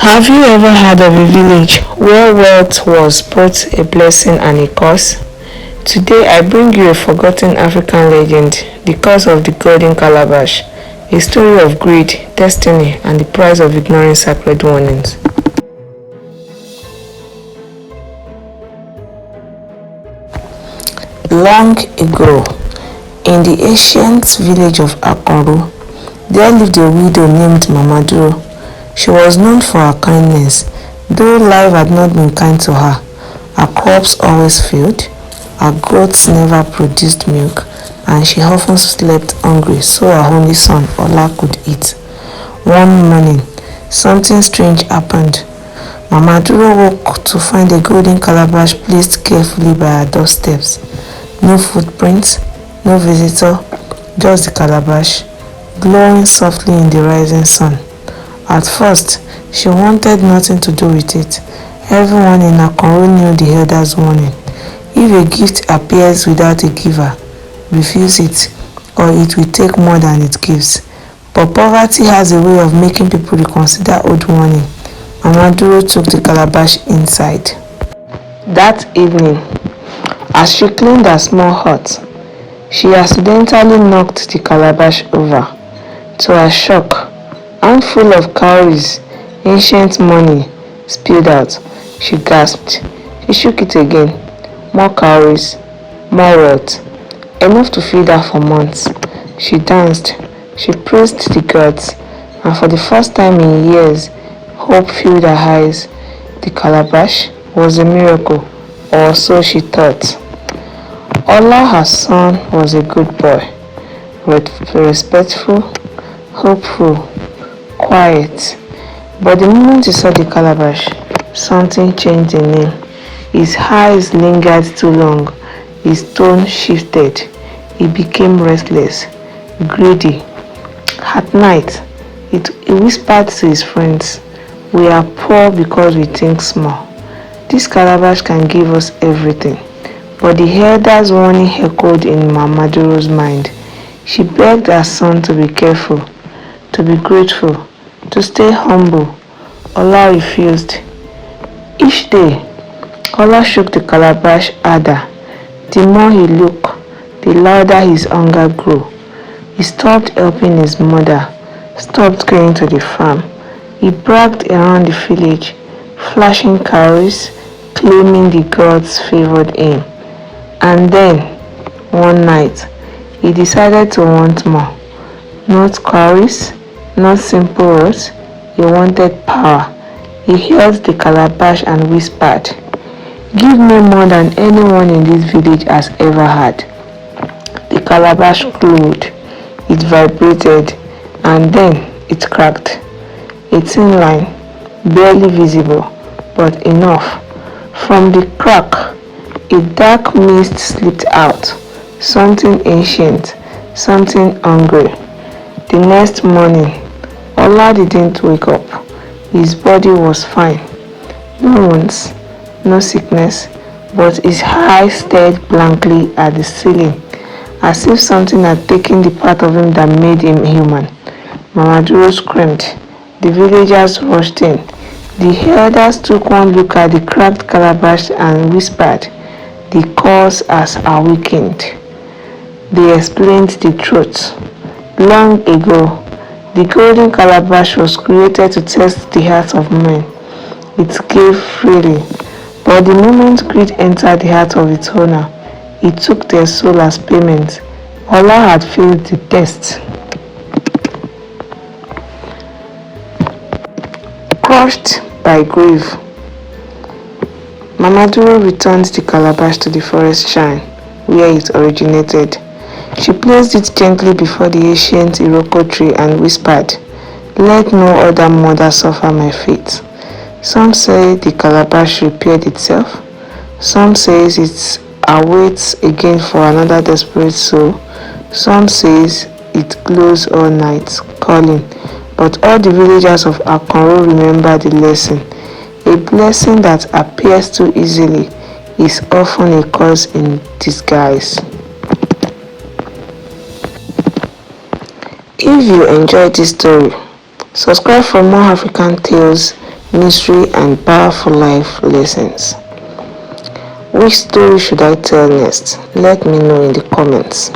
Have you ever heard of a village where wealth was both a blessing and a curse? Today I bring you a forgotten African legend, the curse of the Golden Calabash, a story of greed, destiny, and the price of ignoring sacred warnings. Long ago, in the ancient village of Akanro, there lived a widow named Mamaduro. She was known for her kindness, though life had not been kind to her. Her crops always failed, her goats never produced milk, and she often slept hungry so her only son, Ola, could eat. One morning, something strange happened. Mamaduro woke to find a golden calabash placed carefully by her doorsteps. No footprints, no visitor, just the calabash, glowing softly in the rising sun. At first, she wanted nothing to do with it. Everyone in Akanro knew the elder's warning. If a gift appears without a giver, refuse it, or it will take more than it gives. But poverty has a way of making people reconsider old warning. Mamaduro took the calabash inside. That evening, as she cleaned her small hut, she accidentally knocked the calabash over. To her shock, handful of cowries, ancient money, spilled out. She gasped. She shook it again. More cowries, more wealth, enough to feed her for months. She danced. She praised the gods, and for the first time in years, hope filled her eyes. The calabash was a miracle, or so she thought. Ola, her son, was a good boy, respectful, hopeful, quiet. But the moment he saw the calabash, something changed in him. His eyes lingered too long. His tone shifted. He became restless, greedy. At night, he whispered to his friends, "We are poor because we think small. This calabash can give us everything." But the elder's warning echoed in Mamaduro's mind. She begged her son to be careful, to be grateful, to stay humble. Ola refused. Each day, Ola shook the calabash harder. The more he looked, the louder his hunger grew. He stopped helping his mother, stopped going to the farm. He bragged around the village, flashing cowries, claiming the gods favored him. And then, one night, he decided to want more. Not cowries, not simple words. He wanted power. He held the calabash and whispered, "Give me more than anyone in this village has ever had." The calabash glowed, it vibrated, and then it cracked. A thin line, barely visible, but enough. From the crack, a dark mist slipped out, something ancient, something hungry. The next morning, Ola didn't wake up. His body was fine. No wounds, no sickness, but his eyes stared blankly at the ceiling, as if something had taken the part of him that made him human. Mamaduro screamed. The villagers rushed in. The elders took one look at the cracked calabash and whispered, "The cause has awakened." They explained the truth. Long ago, the golden calabash was created to test the hearts of men. It gave freely, but the moment greed entered the heart of its owner, it took their soul as payment. Ola had failed the test. Crushed by grief, Mamaduro returned the calabash to the forest shrine, where it originated. She placed it gently before the ancient Iroko tree and whispered, "Let no other mother suffer my fate." Some say the calabash repaired itself. Some say it awaits again for another desperate soul. Some say it glows all night, calling. But all the villagers of Akanro remember the lesson. A blessing that appears too easily is often a curse in disguise. If you enjoyed this story, subscribe for more African tales, mystery, and powerful life lessons. Which story should I tell next? Let me know in the comments.